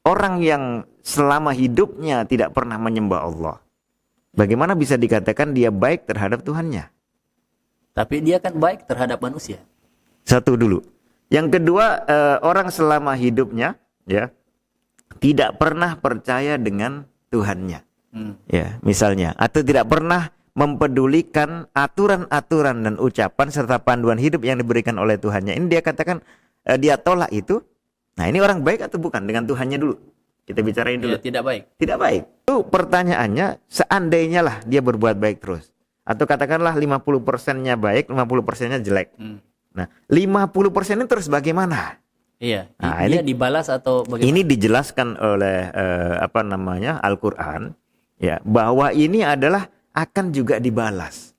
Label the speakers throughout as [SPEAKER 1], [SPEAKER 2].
[SPEAKER 1] orang yang selama hidupnya tidak pernah menyembah Allah, bagaimana bisa dikatakan dia baik terhadap Tuhannya?
[SPEAKER 2] Tapi dia kan baik terhadap manusia.
[SPEAKER 1] Satu dulu. Yang kedua, orang selama hidupnya ya tidak pernah percaya dengan Tuhannya. Ya, misalnya, atau tidak pernah mempedulikan aturan-aturan dan ucapan serta panduan hidup yang diberikan oleh Tuhannya. Ini dia katakan dia tolak itu. Nah, ini orang baik atau bukan dengan Tuhannya dulu? Kita bicarain dulu.
[SPEAKER 2] Ya, tidak baik.
[SPEAKER 1] Tidak baik. Itu pertanyaannya, seandainya lah dia berbuat baik terus. Atau katakanlah 50%-nya baik, 50%-nya jelek. Nah, 50% ini terus bagaimana?
[SPEAKER 2] Iya,
[SPEAKER 1] Nah,
[SPEAKER 2] dia
[SPEAKER 1] ini
[SPEAKER 2] dibalas atau bagaimana?
[SPEAKER 1] Ini dijelaskan oleh Al-Qur'an ya, bahwa ini adalah akan juga dibalas.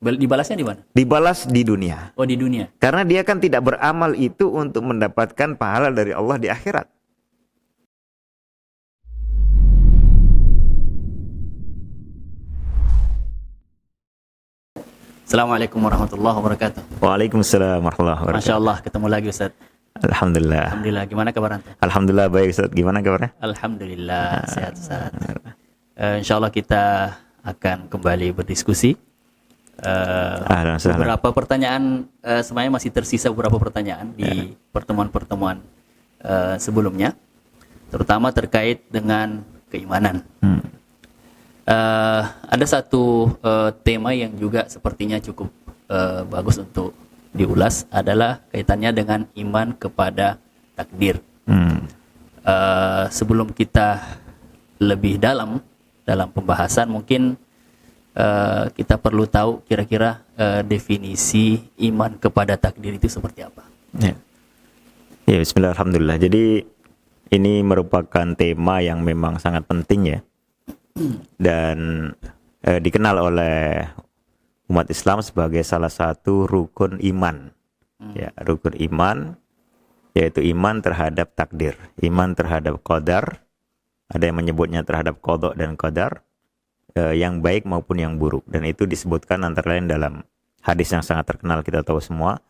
[SPEAKER 2] Dibalasnya di mana?
[SPEAKER 1] Dibalas di dunia.
[SPEAKER 2] Oh, di dunia.
[SPEAKER 1] Karena dia kan tidak beramal itu untuk mendapatkan pahala dari Allah di akhirat.
[SPEAKER 2] Assalamualaikum warahmatullahi wabarakatuh.
[SPEAKER 1] Waalaikumsalam warahmatullahi wabarakatuh.
[SPEAKER 2] Masya Allah, ketemu lagi Ustaz.
[SPEAKER 1] Alhamdulillah.
[SPEAKER 2] Alhamdulillah, gimana kabar Anda?
[SPEAKER 1] Alhamdulillah baik Ustaz. Gimana kabarnya?
[SPEAKER 2] Alhamdulillah, sehat Ustaz. Insya Allah kita akan kembali berdiskusi. Beberapa pertanyaan, semuanya masih tersisa beberapa pertanyaan di pertemuan-pertemuan sebelumnya, terutama terkait dengan keimanan. Ada satu tema yang juga sepertinya cukup bagus untuk diulas, adalah kaitannya dengan iman kepada takdir. Sebelum kita lebih dalam pembahasan, mungkin kita perlu tahu kira-kira definisi iman kepada takdir itu seperti apa.
[SPEAKER 1] Ya, bismillah, alhamdulillah. Jadi ini merupakan tema yang memang sangat penting ya, dan dikenal oleh umat Islam sebagai salah satu rukun iman. Ya, rukun iman yaitu iman terhadap takdir, iman terhadap qadar. Ada yang menyebutnya terhadap qada dan qadar, yang baik maupun yang buruk, dan itu disebutkan antara lain dalam hadis yang sangat terkenal kita tahu semua,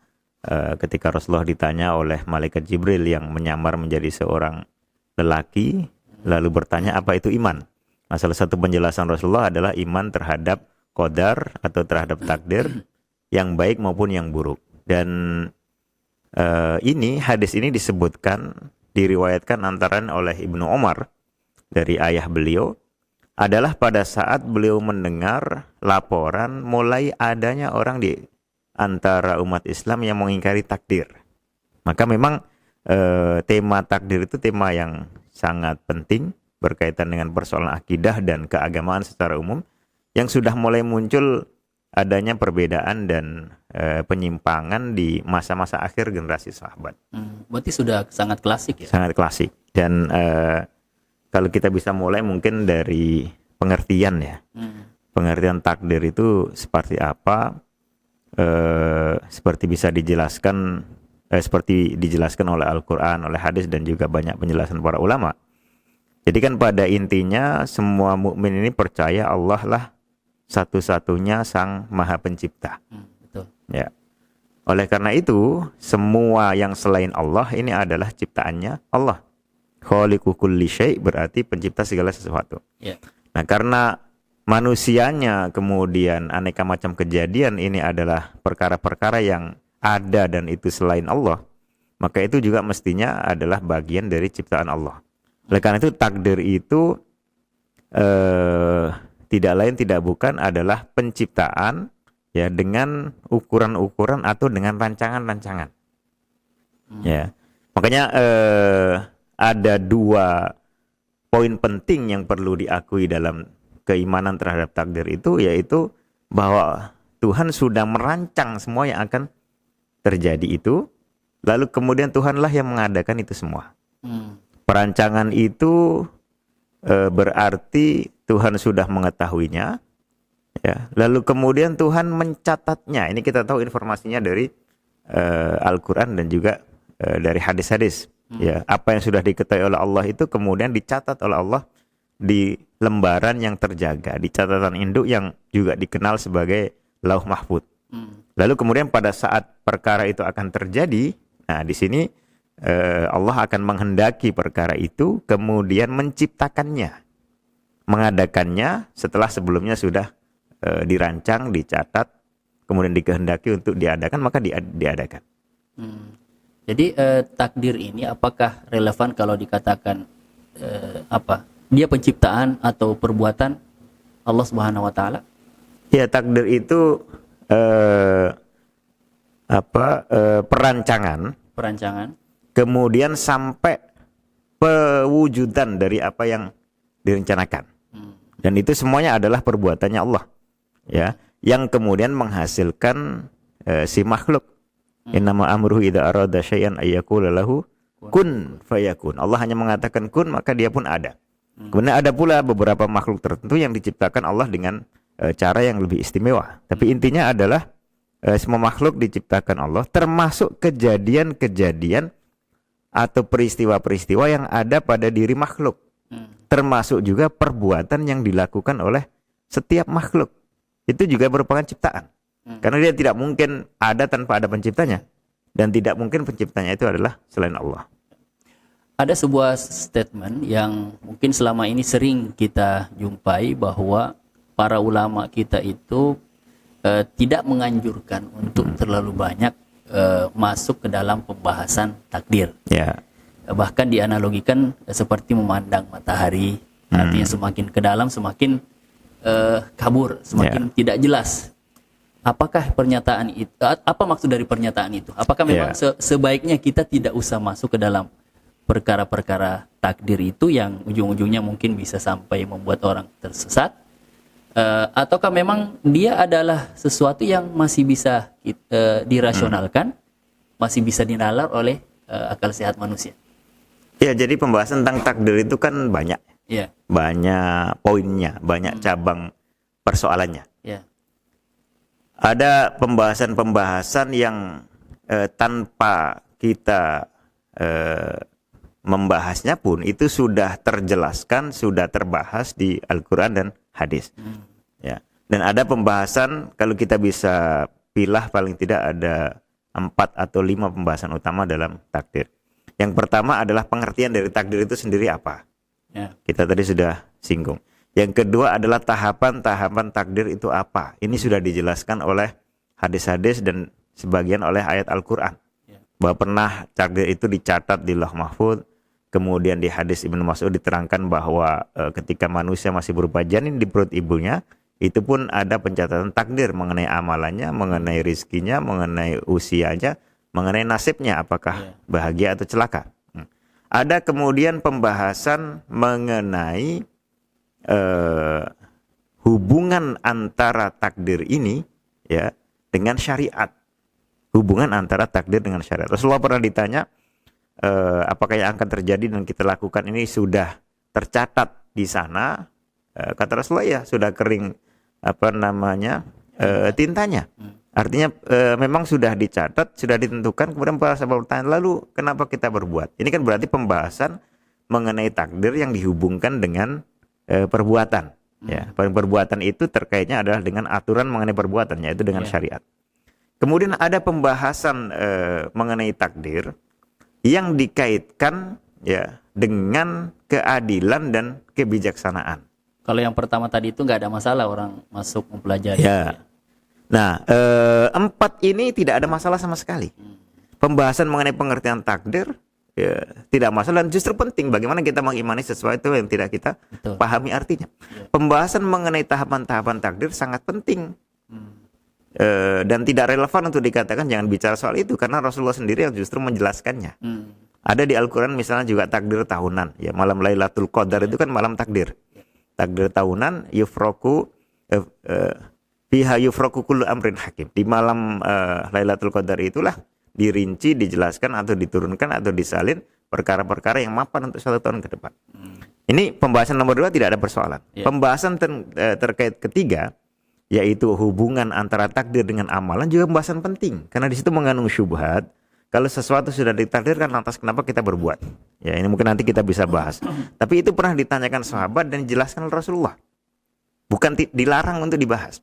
[SPEAKER 1] ketika Rasulullah ditanya oleh malaikat Jibril yang menyamar menjadi seorang lelaki, lalu bertanya apa itu iman. Nah, salah satu penjelasan Rasulullah adalah iman terhadap qadar atau terhadap takdir yang baik maupun yang buruk. Dan hadis ini disebutkan, diriwayatkan antara oleh Ibnu Umar dari ayah beliau, adalah pada saat beliau mendengar laporan mulai adanya orang di antara umat Islam yang mengingkari takdir. Maka memang tema takdir itu tema yang sangat penting berkaitan dengan persoalan akidah dan keagamaan secara umum, yang sudah mulai muncul adanya perbedaan dan penyimpangan di masa-masa akhir generasi sahabat.
[SPEAKER 2] Berarti sudah sangat klasik ya?
[SPEAKER 1] Sangat klasik. Dan kalau kita bisa mulai mungkin dari pengertian ya. Pengertian takdir itu seperti apa? Seperti bisa dijelaskan, seperti dijelaskan oleh Al-Quran, oleh hadis, dan juga banyak penjelasan para ulama. Jadi kan pada intinya semua mukmin ini percaya Allah lah satu-satunya sang maha pencipta.
[SPEAKER 2] Betul.
[SPEAKER 1] Ya. Oleh karena itu, semua yang selain Allah ini adalah ciptaannya Allah. Khaliqu kulli syai' berarti pencipta segala sesuatu.
[SPEAKER 2] Yeah.
[SPEAKER 1] Nah, karena manusianya kemudian aneka macam kejadian ini adalah perkara-perkara yang ada dan itu selain Allah, maka itu juga mestinya adalah bagian dari ciptaan Allah. Oleh karena itu takdir itu tidak lain tidak bukan adalah penciptaan ya, dengan ukuran-ukuran atau dengan rancangan-rancangan. Ya. Makanya ada dua poin penting yang perlu diakui dalam keimanan terhadap takdir itu, yaitu bahwa Tuhan sudah merancang semua yang akan terjadi itu, lalu kemudian Tuhanlah yang mengadakan itu semua. Perancangan itu berarti Tuhan sudah mengetahuinya, ya. Lalu kemudian Tuhan mencatatnya. Ini kita tahu informasinya dari Al-Quran dan juga dari hadis-hadis. Ya, apa yang sudah diketahui oleh Allah itu kemudian dicatat oleh Allah di lembaran yang terjaga, di catatan induk yang juga dikenal sebagai Lauh Mahfuz. Lalu kemudian pada saat perkara itu akan terjadi, nah di sini Allah akan menghendaki perkara itu, kemudian menciptakannya, mengadakannya setelah sebelumnya sudah dirancang, dicatat, kemudian dikehendaki untuk diadakan, maka diadakan.
[SPEAKER 2] Jadi takdir ini apakah relevan kalau dikatakan dia penciptaan atau perbuatan Allah Subhanahu wa taala?
[SPEAKER 1] Ya, takdir itu perancangan, kemudian sampai pewujudan dari apa yang direncanakan. Dan itu semuanya adalah perbuatannya Allah, ya, yang kemudian menghasilkan si makhluk. Innama amruhu idza arada syai'an ayyaqula lahu kun fayakun. Allah hanya mengatakan kun, maka dia pun ada. Kemudian ada pula beberapa makhluk tertentu yang diciptakan Allah dengan cara yang lebih istimewa. Tapi intinya adalah semua makhluk diciptakan Allah, termasuk kejadian-kejadian atau peristiwa-peristiwa yang ada pada diri makhluk. Termasuk juga perbuatan yang dilakukan oleh setiap makhluk. Itu juga merupakan ciptaan. Karena dia tidak mungkin ada tanpa ada penciptanya. Dan tidak mungkin penciptanya itu adalah selain Allah.
[SPEAKER 2] Ada sebuah statement yang mungkin selama ini sering kita jumpai, bahwa para ulama kita itu tidak menganjurkan untuk terlalu banyak masuk ke dalam pembahasan takdir.
[SPEAKER 1] Ya.
[SPEAKER 2] Bahkan dianalogikan seperti memandang matahari, artinya semakin ke dalam semakin kabur, semakin tidak jelas. Apakah pernyataan itu, apa maksud dari pernyataan itu? Apakah memang sebaiknya kita tidak usah masuk ke dalam perkara-perkara takdir itu yang ujung-ujungnya mungkin bisa sampai membuat orang tersesat? Ataukah memang dia adalah sesuatu yang masih bisa dirasionalkan, masih bisa dinalar oleh akal sehat manusia?
[SPEAKER 1] Ya, jadi pembahasan tentang takdir itu kan banyak.
[SPEAKER 2] Ya.
[SPEAKER 1] Banyak poinnya, banyak cabang persoalannya.
[SPEAKER 2] Ya.
[SPEAKER 1] Ada pembahasan-pembahasan yang tanpa kita membahasnya pun itu sudah terjelaskan, sudah terbahas di Al-Quran dan hadis. Ya. Dan ada pembahasan, kalau kita bisa pilah paling tidak ada 4 atau 5 pembahasan utama dalam takdir. Yang pertama adalah pengertian dari takdir itu sendiri apa. Ya. Kita tadi sudah singgung. Yang kedua adalah tahapan-tahapan takdir itu apa. Ini sudah dijelaskan oleh hadis-hadis dan sebagian oleh ayat Al-Quran. Bahwa pernah takdir itu dicatat di Lauh Mahfuz. Kemudian di hadis Ibnu Mas'ud diterangkan bahwa ketika manusia masih berupa janin di perut ibunya, itu pun ada pencatatan takdir mengenai amalannya, mengenai rizkinya, mengenai usianya, mengenai nasibnya, apakah bahagia atau celaka. Ada kemudian pembahasan mengenai hubungan antara takdir ini, ya, dengan syariat. Hubungan antara takdir dengan syariat. Rasulullah pernah ditanya, apakah yang akan terjadi dan kita lakukan ini sudah tercatat di sana? Kata Rasulullah, ya, sudah kering tintanya. Artinya memang sudah dicatat, sudah ditentukan. Kemudian para sahabat bertanya, lalu kenapa kita berbuat? Ini kan berarti pembahasan mengenai takdir yang dihubungkan dengan perbuatan. Ya, perbuatan itu terkaitnya adalah dengan aturan mengenai perbuatan, yaitu dengan syariat. Kemudian ada pembahasan mengenai takdir yang dikaitkan, ya, dengan keadilan dan kebijaksanaan.
[SPEAKER 2] Kalau yang pertama tadi itu nggak ada masalah orang masuk mempelajari.
[SPEAKER 1] Ya. Nah, 4 ini tidak ada masalah sama sekali. Pembahasan mengenai pengertian takdir, ya, tidak masalah dan justru penting. Bagaimana kita mengimani sesuatu yang tidak kita pahami artinya. Pembahasan mengenai tahapan-tahapan takdir sangat penting. Dan tidak relevan untuk dikatakan jangan bicara soal itu, karena Rasulullah sendiri yang justru menjelaskannya. Ada di Al-Quran misalnya juga takdir tahunan, ya, malam Lailatul Qadar itu kan malam takdir. Takdir tahunan, fiha yufraku kullu amrin hakim. Di malam Lailatul Qadar itulah dirinci, dijelaskan atau diturunkan atau disalin perkara-perkara yang mapan untuk 1 tahun ke depan. Ini pembahasan nomor 2 tidak ada persoalan. Pembahasan terkait ketiga, yaitu hubungan antara takdir dengan amalan, juga pembahasan penting karena di situ mengandung syubhat. Kalau sesuatu sudah ditakdirkan, lantas kenapa kita berbuat? Ya, ini mungkin nanti kita bisa bahas. Tapi itu pernah ditanyakan sahabat dan dijelaskan oleh Rasulullah. Bukan dilarang untuk dibahas.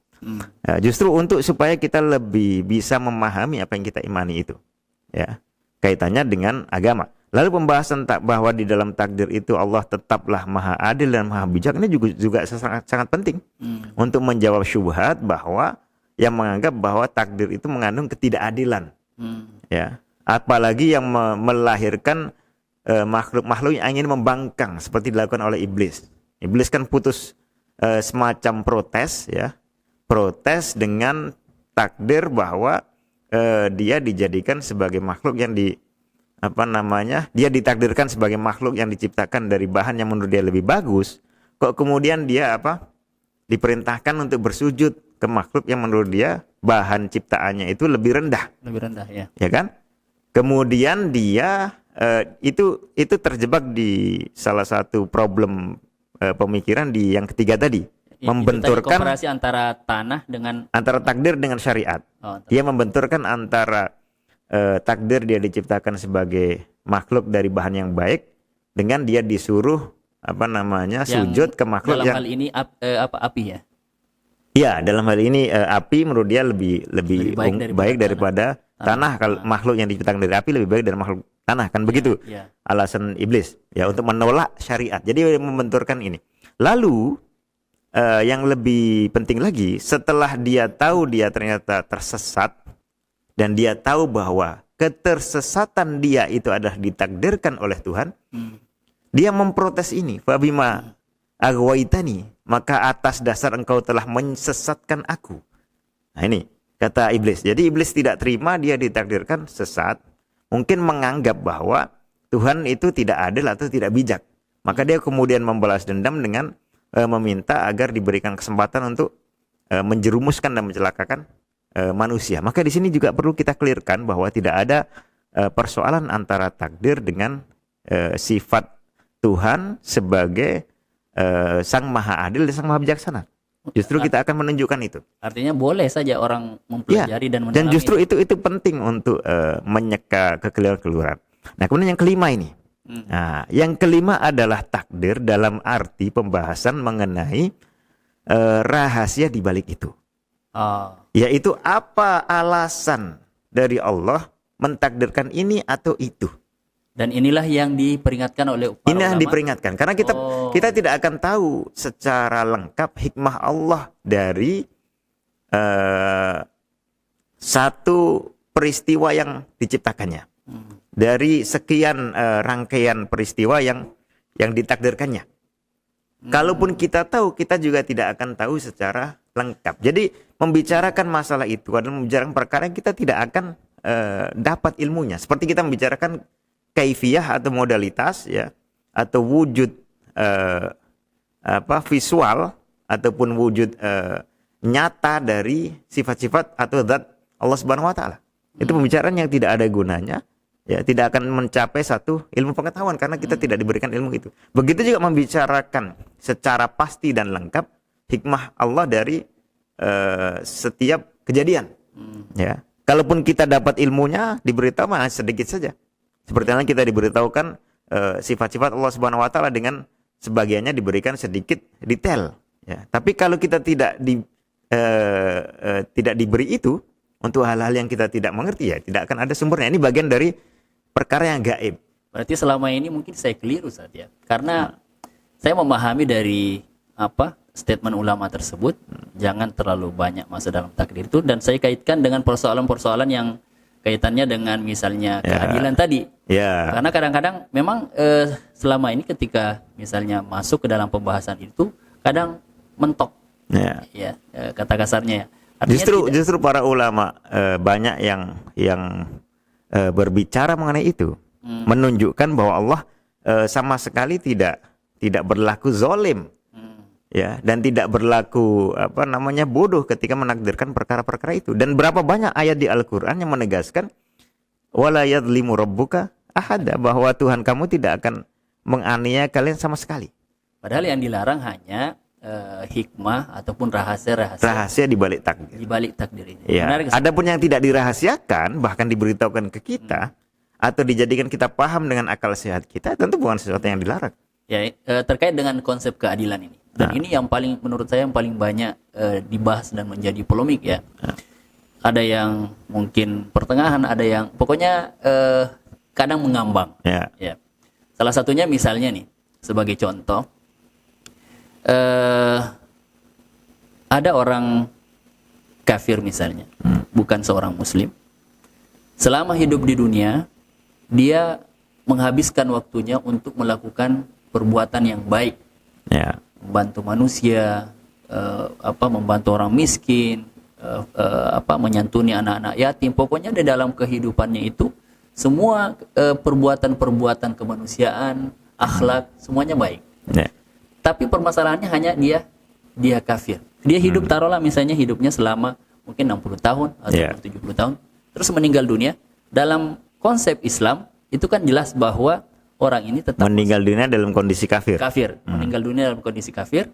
[SPEAKER 1] Ya, justru untuk supaya kita lebih bisa memahami apa yang kita imani itu. Ya. kaitannya dengan agama. Lalu pembahasan bahwa di dalam takdir itu Allah tetaplah maha adil dan maha bijak, ini juga sangat penting untuk menjawab syubhat bahwa yang menganggap bahwa takdir itu mengandung ketidakadilan. Ya, apalagi yang melahirkan makhluk-makhluk yang ingin membangkang seperti dilakukan oleh iblis. Iblis kan putus semacam protes, ya, protes dengan takdir bahwa dia dijadikan sebagai makhluk yang dia ditakdirkan sebagai makhluk yang diciptakan dari bahan yang menurut dia lebih bagus. Kok kemudian dia diperintahkan untuk bersujud ke makhluk yang menurut dia bahan ciptaannya itu lebih rendah.
[SPEAKER 2] Lebih rendah, ya. Ya
[SPEAKER 1] kan? Kemudian dia itu terjebak di salah satu problem pemikiran di yang ketiga tadi. Membenturkan
[SPEAKER 2] komparasi antara
[SPEAKER 1] takdir dengan syariat. Dia membenturkan antara takdir dia diciptakan sebagai makhluk dari bahan yang baik dengan dia disuruh sujud ke makhluk
[SPEAKER 2] dalam hal ini api, ya.
[SPEAKER 1] Ya, dalam hal ini api menurut dia lebih baik daripada tanah. Kalau makhluk yang diciptakan dari api lebih baik dari makhluk tanah, kan begitu?
[SPEAKER 2] Ya.
[SPEAKER 1] Alasan iblis ya untuk menolak syariat. Jadi membenturkan ini. Lalu yang lebih penting lagi, setelah dia tahu dia ternyata tersesat dan dia tahu bahwa ketersesatan dia itu adalah ditakdirkan oleh Tuhan, dia memprotes ini. Fabima aghwaytani, maka atas dasar engkau telah menyesatkan aku. Nah ini kata iblis. Jadi iblis tidak terima dia ditakdirkan sesat, mungkin menganggap bahwa Tuhan itu tidak adil atau tidak bijak. Maka dia kemudian membalas dendam dengan meminta agar diberikan kesempatan untuk menjerumuskan dan mencelakakan manusia. Maka di sini juga perlu kita clearkan bahwa tidak ada persoalan antara takdir dengan sifat Tuhan sebagai Sang Maha Adil dan Sang Maha Bijaksana. Justru kita akan menunjukkan itu.
[SPEAKER 2] Artinya boleh saja orang mempelajari dan mendalami.
[SPEAKER 1] Dan justru itu penting untuk menyeka kekeliruan. Nah, kemudian yang kelima ini. Nah, yang kelima adalah takdir dalam arti pembahasan mengenai rahasia di balik itu. Yaitu apa alasan dari Allah mentakdirkan ini atau itu.
[SPEAKER 2] Dan inilah yang diperingatkan oleh para ulama.
[SPEAKER 1] Ini yang diperingatkan karena kita tidak akan tahu secara lengkap hikmah Allah dari satu peristiwa yang diciptakannya. Dari sekian rangkaian peristiwa yang ditakdirkannya. Kalaupun kita tahu, kita juga tidak akan tahu secara lengkap. Jadi membicarakan masalah itu adalah membicarakan perkara yang kita tidak akan dapat ilmunya. Seperti kita membicarakan kaifiyah atau modalitas, ya, atau wujud visual ataupun wujud nyata dari sifat-sifat atau zat Allah Subhanahu wa taala. Itu pembicaraan yang tidak ada gunanya. Ya, tidak akan mencapai satu ilmu pengetahuan karena kita tidak diberikan ilmu itu. Begitu juga membicarakan secara pasti dan lengkap hikmah Allah dari setiap kejadian. Ya, kalaupun kita dapat ilmunya diberitahu sedikit saja. Seperti yang kita diberitahukan sifat-sifat Allah Subhanahu wa taala dengan sebagiannya diberikan sedikit detail. Ya, tapi kalau kita tidak diberi itu untuk hal-hal yang kita tidak mengerti, ya tidak akan ada sumbernya. Ini bagian dari perkara yang gaib.
[SPEAKER 2] Berarti selama ini mungkin saya keliru saja. Karena saya memahami dari statement ulama tersebut, jangan terlalu banyak masuk dalam takdir itu, dan saya kaitkan dengan persoalan-persoalan yang kaitannya dengan misalnya keadilan tadi. Karena kadang-kadang memang selama ini ketika misalnya masuk ke dalam pembahasan itu kadang mentok. Kata kasarnya.
[SPEAKER 1] Artinya justru para ulama banyak yang berbicara mengenai itu, menunjukkan bahwa Allah sama sekali tidak berlaku zalim, ya, dan tidak berlaku bodoh ketika menakdirkan perkara-perkara itu. Dan berapa banyak ayat di Al-Qur'an yang menegaskan wala yadlimu rabbuka ahada, bahwa Tuhan kamu tidak akan menganiaya kalian sama sekali.
[SPEAKER 2] Padahal yang dilarang hanya hikmah ataupun rahasia
[SPEAKER 1] di balik takdir.
[SPEAKER 2] Di balik takdir ini.
[SPEAKER 1] Ya. Adapun yang tidak dirahasiakan, bahkan diberitahukan ke kita atau dijadikan kita paham dengan akal sehat kita, tentu bukan sesuatu yang dilarang.
[SPEAKER 2] Ya, terkait dengan konsep keadilan ini. Dan ini yang paling, menurut saya yang paling banyak dibahas dan menjadi polemik, ya. Ada yang mungkin pertengahan, ada yang pokoknya kadang mengambang.
[SPEAKER 1] Ya.
[SPEAKER 2] Ya. Salah satunya misalnya nih, sebagai contoh, ada orang kafir misalnya, bukan seorang muslim. Selama hidup di dunia, dia menghabiskan waktunya untuk melakukan perbuatan yang baik,
[SPEAKER 1] Ya.
[SPEAKER 2] membantu manusia, membantu orang miskin, menyantuni anak-anak yatim. Pokoknya di dalam kehidupannya itu semua perbuatan-perbuatan kemanusiaan, akhlak, semuanya baik.
[SPEAKER 1] Ya.
[SPEAKER 2] Tapi permasalahannya hanya dia kafir. Dia hidup, taruhlah misalnya hidupnya selama mungkin 60 tahun atau 70 tahun, terus meninggal dunia. Dalam konsep Islam itu kan jelas bahwa orang ini tetap
[SPEAKER 1] Meninggal dunia dalam kondisi kafir.
[SPEAKER 2] meninggal dunia dalam kondisi kafir.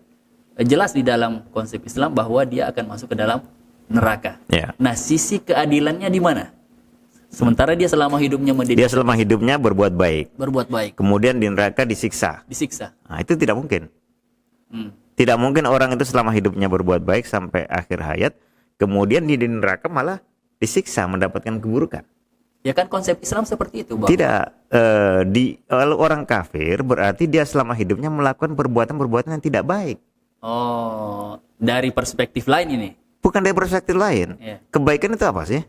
[SPEAKER 2] Jelas di dalam konsep Islam bahwa dia akan masuk ke dalam neraka.
[SPEAKER 1] Ya.
[SPEAKER 2] Nah, sisi keadilannya di mana? Sementara dia selama hidupnya
[SPEAKER 1] Dia selama hidupnya berbuat baik,
[SPEAKER 2] berbuat baik,
[SPEAKER 1] kemudian di neraka disiksa.
[SPEAKER 2] disiksa.
[SPEAKER 1] Nah, itu tidak mungkin.
[SPEAKER 2] Hmm.
[SPEAKER 1] Tidak mungkin orang itu selama hidupnya berbuat baik sampai akhir hayat, kemudian di neraka malah disiksa mendapatkan keburukan.
[SPEAKER 2] Ya kan konsep Islam seperti itu, Bang.
[SPEAKER 1] Tidak. Kalau orang kafir berarti dia selama hidupnya melakukan perbuatan-perbuatan yang tidak baik.
[SPEAKER 2] Oh, dari perspektif lain ini.
[SPEAKER 1] Bukan dari perspektif lain.
[SPEAKER 2] Ya.
[SPEAKER 1] Kebaikan itu apa sih?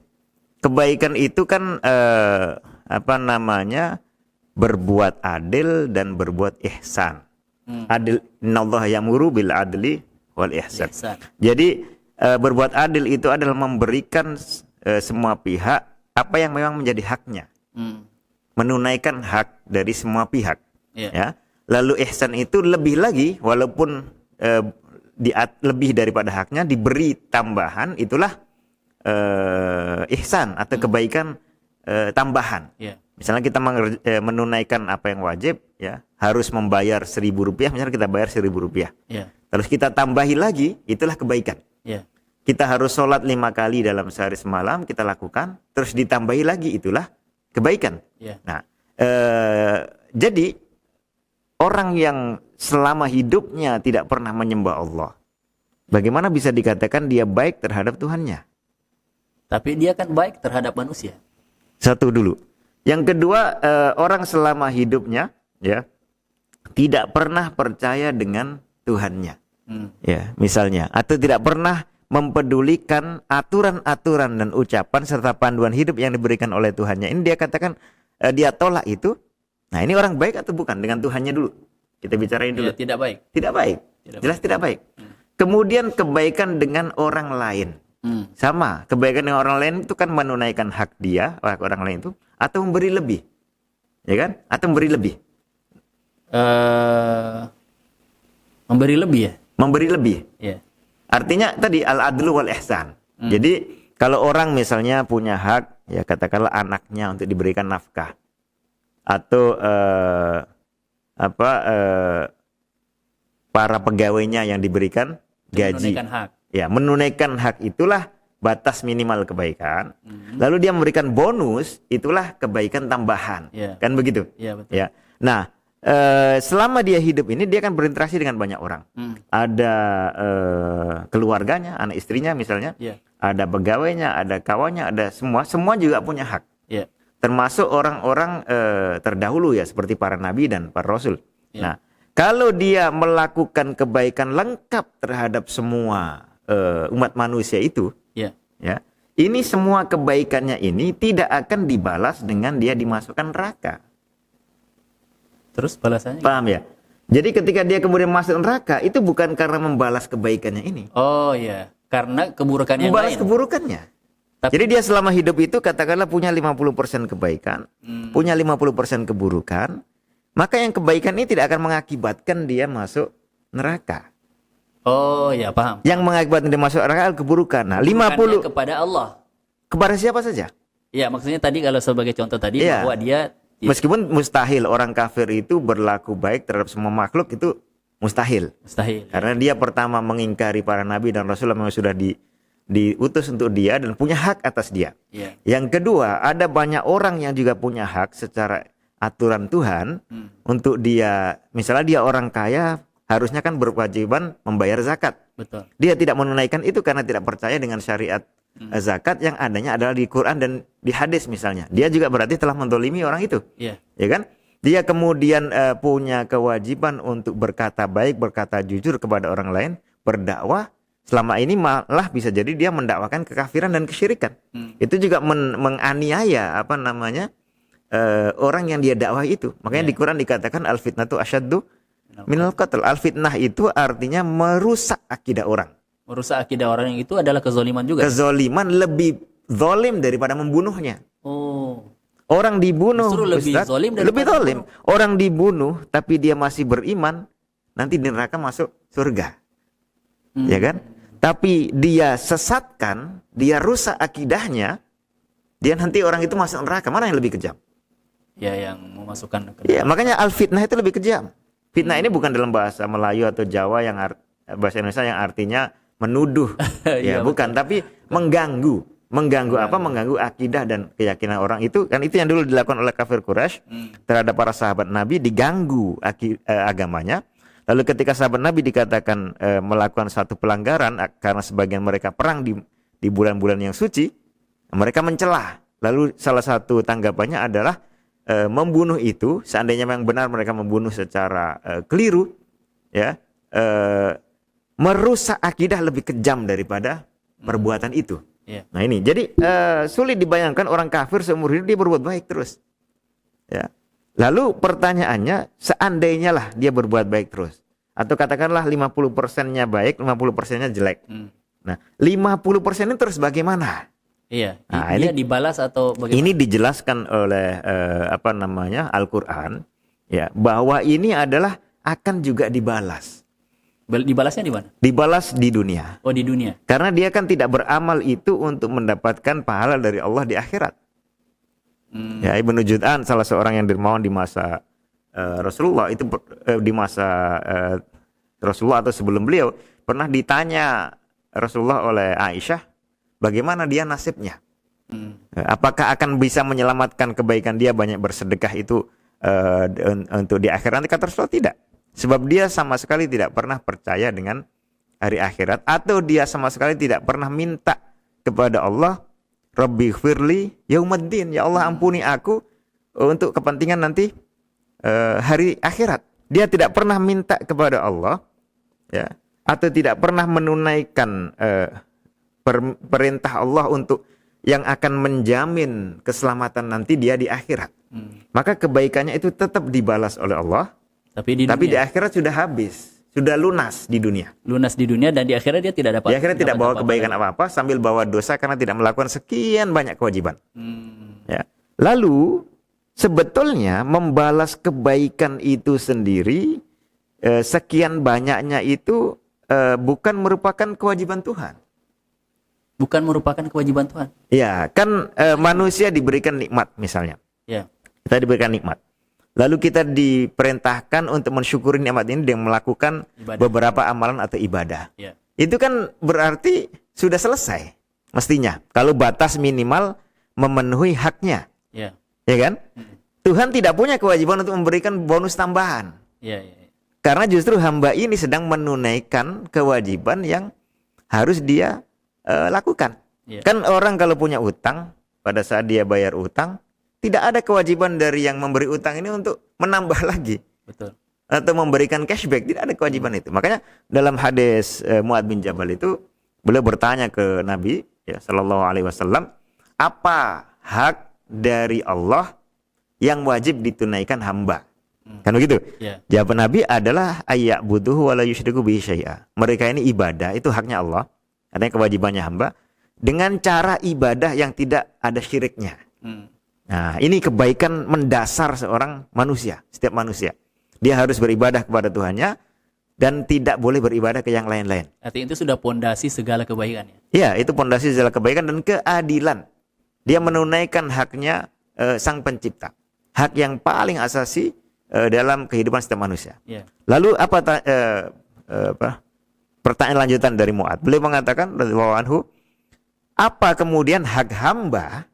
[SPEAKER 1] Kebaikan itu kan berbuat adil dan berbuat ihsan. Adil, innallaha ya'muru bil adli wal ihsan.
[SPEAKER 2] Ihsan.
[SPEAKER 1] Jadi berbuat adil itu adalah memberikan semua pihak apa yang memang menjadi haknya. Menunaikan hak dari semua pihak.
[SPEAKER 2] Ya.
[SPEAKER 1] Ya. Lalu ihsan itu lebih lagi, walaupun lebih daripada haknya, diberi tambahan, itulah ihsan atau kebaikan tambahan.
[SPEAKER 2] Ya.
[SPEAKER 1] Misalnya kita menunaikan apa yang wajib, ya harus membayar Rp1.000, misalnya kita bayar Rp1.000.
[SPEAKER 2] Ya.
[SPEAKER 1] Terus kita tambahi lagi, itulah kebaikan.
[SPEAKER 2] Ya.
[SPEAKER 1] Kita harus sholat 5 kali dalam sehari semalam, kita lakukan, terus ditambahi lagi, itulah kebaikan.
[SPEAKER 2] Ya.
[SPEAKER 1] Nah, jadi orang yang selama hidupnya tidak pernah menyembah Allah, bagaimana bisa dikatakan dia baik terhadap Tuhannya?
[SPEAKER 2] Tapi dia kan baik terhadap manusia.
[SPEAKER 1] Satu dulu. Yang kedua, orang selama hidupnya ya tidak pernah percaya dengan Tuhannya. Ya, misalnya, atau tidak pernah mempedulikan aturan-aturan dan ucapan serta panduan hidup yang diberikan oleh Tuhannya. Ini dia katakan dia tolak itu. Nah, ini orang baik atau bukan dengan Tuhannya dulu? Kita bicarain dulu.
[SPEAKER 2] Ya, tidak baik.
[SPEAKER 1] Tidak baik. Jelas tidak baik. Kemudian kebaikan dengan orang lain. Sama, kebaikan dengan orang lain itu kan menunaikan hak dia, hak orang lain itu, atau memberi lebih. Ya kan? Atau memberi lebih.
[SPEAKER 2] Memberi lebih ya?
[SPEAKER 1] Memberi lebih.
[SPEAKER 2] Ya.
[SPEAKER 1] Artinya tadi al-adlu wal ihsan. Jadi kalau orang misalnya punya hak, ya katakanlah anaknya untuk diberikan nafkah, atau para pegawainya yang diberikan gaji.
[SPEAKER 2] Menunaikan hak.
[SPEAKER 1] Ya, menunaikan hak itulah batas minimal kebaikan. Lalu dia memberikan bonus, itulah kebaikan tambahan.
[SPEAKER 2] Ya.
[SPEAKER 1] Kan begitu?
[SPEAKER 2] Ya, betul.
[SPEAKER 1] Ya. Nah, selama dia hidup ini dia akan berinteraksi dengan banyak orang. Ada keluarganya, anak istrinya misalnya.
[SPEAKER 2] Ya.
[SPEAKER 1] Ada pegawainya, ada kawannya, ada semua juga punya hak.
[SPEAKER 2] Ya.
[SPEAKER 1] Termasuk orang-orang terdahulu ya, seperti para nabi dan para rasul.
[SPEAKER 2] Ya.
[SPEAKER 1] Nah, kalau dia melakukan kebaikan lengkap terhadap semua umat manusia itu,
[SPEAKER 2] Ya.
[SPEAKER 1] ya, ini semua kebaikannya ini tidak akan dibalas dengan dia dimasukkan neraka.
[SPEAKER 2] Terus balasannya?
[SPEAKER 1] Paham ya? Jadi ketika dia kemudian masuk neraka, itu bukan karena membalas kebaikannya ini,
[SPEAKER 2] Oh ya, karena keburukan yang
[SPEAKER 1] membalas
[SPEAKER 2] lain.
[SPEAKER 1] keburukannya.
[SPEAKER 2] Tapi-
[SPEAKER 1] Jadi dia selama hidup itu katakanlah punya 50% kebaikan, punya 50% keburukan, maka yang kebaikan ini tidak akan mengakibatkan dia masuk neraka.
[SPEAKER 2] Oh ya, paham.
[SPEAKER 1] Yang mengakibatkan dia masuk neraka adalah keburukan. Nah,
[SPEAKER 2] Bukannya
[SPEAKER 1] 50
[SPEAKER 2] kepada Allah.
[SPEAKER 1] kepada siapa saja?
[SPEAKER 2] Ya, maksudnya tadi kalau sebagai contoh tadi
[SPEAKER 1] Iya.
[SPEAKER 2] bahwa dia
[SPEAKER 1] Meskipun mustahil orang kafir itu berlaku baik terhadap semua makhluk, itu mustahil.
[SPEAKER 2] mustahil.
[SPEAKER 1] Karena dia pertama mengingkari para nabi dan rasul yang sudah diutus untuk dia dan punya hak atas dia.
[SPEAKER 2] Ya.
[SPEAKER 1] Yang kedua, ada banyak orang yang juga punya hak secara aturan Tuhan untuk dia, misalnya dia orang kaya, harusnya kan berkewajiban membayar zakat.
[SPEAKER 2] Betul.
[SPEAKER 1] Dia tidak menunaikan itu karena tidak percaya dengan syariat zakat yang adanya adalah di Quran dan di hadis misalnya. Dia juga berarti telah mendolimi orang itu.
[SPEAKER 2] Ya.
[SPEAKER 1] Ya kan? Dia kemudian punya kewajiban untuk berkata baik, berkata jujur kepada orang lain, berdakwah. Selama ini malah bisa jadi dia mendakwakan kekafiran dan kesyirikan. Itu juga menganiaya orang yang dia dakwah itu. Makanya di Quran dikatakan al-fitnatu asyaddu minal qatl. Al-fitnah itu artinya merusak akidah orang.
[SPEAKER 2] Merusak akidah orang yang itu adalah kezoliman juga.
[SPEAKER 1] Kezoliman lebih zolim daripada membunuhnya.
[SPEAKER 2] Oh.
[SPEAKER 1] Orang dibunuh,
[SPEAKER 2] Justru lebih
[SPEAKER 1] Ustaz,
[SPEAKER 2] zolim
[SPEAKER 1] lebih
[SPEAKER 2] daripada
[SPEAKER 1] zolim. Orang dibunuh tapi dia masih beriman, nanti di neraka masuk surga. Ya kan? Tapi dia sesatkan, dia rusak akidahnya, dia nanti orang itu masuk neraka. Mana yang lebih kejam?
[SPEAKER 2] Ya, yang memasukkan ke
[SPEAKER 1] Ya, makanya al-fitnah itu lebih kejam. Fitnah ini bukan dalam bahasa Melayu atau Jawa yang bahasa Indonesia yang artinya menuduh.
[SPEAKER 2] Iya,
[SPEAKER 1] Bukan, tapi mengganggu. Mengganggu apa? Mengganggu akidah dan keyakinan orang itu. Kan itu yang dulu dilakukan oleh kafir Quraisy terhadap para sahabat Nabi, diganggu agamanya. Lalu ketika sahabat Nabi dikatakan melakukan satu pelanggaran karena sebagian mereka perang di bulan-bulan yang suci, mereka mencela. Lalu salah satu tanggapannya adalah membunuh itu, seandainya memang benar mereka membunuh secara keliru, ya, merusak akidah lebih kejam daripada perbuatan itu.
[SPEAKER 2] Yeah.
[SPEAKER 1] Nah ini, jadi sulit dibayangkan orang kafir seumur hidup dia berbuat baik terus. Ya. Lalu pertanyaannya, seandainya lah dia berbuat baik terus, atau katakanlah 50%-nya baik, 50%-nya jelek. Nah, 50% ini terus bagaimana?
[SPEAKER 2] Iya,
[SPEAKER 1] Nah,
[SPEAKER 2] dia
[SPEAKER 1] ini
[SPEAKER 2] dibalas atau bagaimana?
[SPEAKER 1] Ini dijelaskan oleh Al-Qur'an, ya, bahwa ini adalah akan juga dibalas.
[SPEAKER 2] Dibalasnya di mana?
[SPEAKER 1] Dibalas di dunia.
[SPEAKER 2] Oh, di dunia.
[SPEAKER 1] Karena dia kan tidak beramal itu untuk mendapatkan pahala dari Allah di akhirat. Ya, Ibnu Jud'an salah seorang yang dermawan di masa Rasulullah itu di masa Rasulullah atau sebelum beliau pernah ditanya Rasulullah oleh Aisyah, bagaimana dia nasibnya? Apakah akan bisa menyelamatkan kebaikan dia banyak bersedekah itu untuk di akhirat? Nanti kata Rasulullah tidak. Sebab dia sama sekali tidak pernah percaya dengan hari akhirat, atau dia sama sekali tidak pernah minta kepada Allah, Rabbi firli yaumaddin, ya Allah ampuni aku untuk kepentingan nanti hari akhirat. Dia tidak pernah minta kepada Allah, ya, atau tidak pernah menunaikan perintah Allah untuk yang akan menjamin keselamatan nanti dia di akhirat. Maka kebaikannya itu tetap dibalas oleh Allah. Tapi di akhirat sudah habis, sudah lunas di dunia.
[SPEAKER 2] Lunas di dunia, dan di akhirat dia tidak dapat.
[SPEAKER 1] Di akhirat tidak bawa kebaikan apa-apa, sambil bawa dosa karena tidak melakukan sekian banyak kewajiban. Ya. Lalu sebetulnya membalas kebaikan itu sendiri sekian banyaknya itu bukan merupakan kewajiban Tuhan.
[SPEAKER 2] Bukan merupakan kewajiban Tuhan.
[SPEAKER 1] Ya, kan manusia diberikan nikmat misalnya.
[SPEAKER 2] Ya.
[SPEAKER 1] Kita diberikan nikmat. Lalu kita diperintahkan untuk mensyukuri nikmat ini dengan melakukan beberapa amalan atau ibadah.
[SPEAKER 2] Ya.
[SPEAKER 1] Itu kan berarti sudah selesai mestinya. Kalau batas minimal memenuhi haknya.
[SPEAKER 2] Ya.
[SPEAKER 1] Ya kan? Tuhan tidak punya kewajiban untuk memberikan bonus tambahan.
[SPEAKER 2] Ya, ya, ya.
[SPEAKER 1] Karena justru hamba ini sedang menunaikan kewajiban yang harus dia lakukan.
[SPEAKER 2] Ya.
[SPEAKER 1] Kan orang kalau punya utang, pada saat dia bayar utang, tidak ada kewajiban dari yang memberi utang ini untuk menambah lagi.
[SPEAKER 2] Betul.
[SPEAKER 1] Atau memberikan cashback, tidak ada kewajiban itu. Makanya dalam hadis Mu'adz bin Jabal itu, beliau bertanya ke Nabi ya sallallahu alaihi wasallam, apa hak dari Allah yang wajib ditunaikan hamba? Kan begitu?
[SPEAKER 2] Yeah.
[SPEAKER 1] Jawaban Nabi adalah ayya'buduhu wa la yusyriku bihi syai'a. Mereka ini ibadah, itu haknya Allah, artinya kewajibannya hamba, dengan cara ibadah yang tidak ada syiriknya. Nah, ini kebaikan mendasar seorang manusia, setiap manusia. Dia harus beribadah kepada Tuhannya dan tidak boleh beribadah ke yang lain-lain.
[SPEAKER 2] Artinya itu sudah pondasi segala kebaikan ya?
[SPEAKER 1] Ya, itu pondasi segala kebaikan dan keadilan. Dia menunaikan haknya Sang Pencipta. Hak yang paling asasi dalam kehidupan setiap manusia.
[SPEAKER 2] Yeah.
[SPEAKER 1] Lalu pertanyaan lanjutan dari Mu'adz. Beliau mengatakan radhiyallahu anhu, apa kemudian hak hamba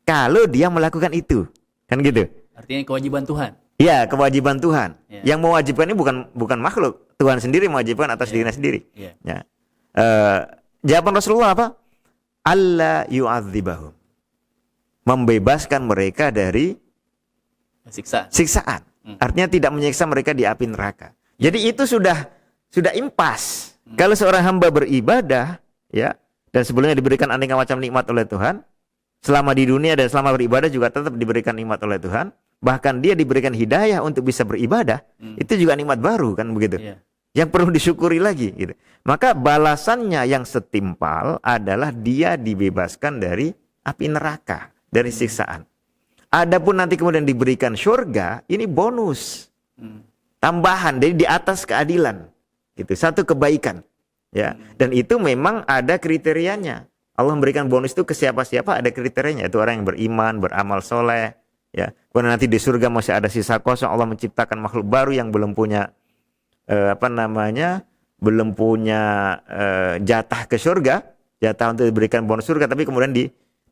[SPEAKER 1] kalau dia melakukan itu? Kan gitu.
[SPEAKER 2] Artinya kewajiban Tuhan.
[SPEAKER 1] Ya, kewajiban Tuhan.
[SPEAKER 2] Yeah.
[SPEAKER 1] Yang mewajibkan ini bukan makhluk. Tuhan sendiri mewajibkan atas dirinya sendiri.
[SPEAKER 2] Yeah.
[SPEAKER 1] Ya. Jawaban Rasulullah apa? alla yu'adzibahum. Membebaskan mereka dari siksaan. Artinya tidak menyiksa mereka di api neraka. Jadi itu sudah impas. Kalau seorang hamba beribadah, ya, dan sebelumnya diberikan aneka macam nikmat oleh Tuhan, selama di dunia dan selama beribadah juga tetap diberikan nikmat oleh Tuhan, bahkan dia diberikan hidayah untuk bisa beribadah, itu juga nikmat baru, kan begitu. Yang perlu disyukuri lagi, gitu. Maka balasannya yang setimpal adalah dia dibebaskan dari api neraka, dari siksaan. Adapun nanti kemudian diberikan surga, ini bonus. Tambahan, jadi di atas keadilan. Gitu, satu kebaikan. Ya, dan itu memang ada kriterianya. Allah memberikan bonus itu ke siapa-siapa ada kriterianya. Itu orang yang beriman, beramal soleh. Ya, kemudian nanti di surga masih ada sisa kosong. Allah menciptakan makhluk baru yang belum punya belum punya jatah ke surga, jatah untuk diberikan bonus surga, tapi kemudian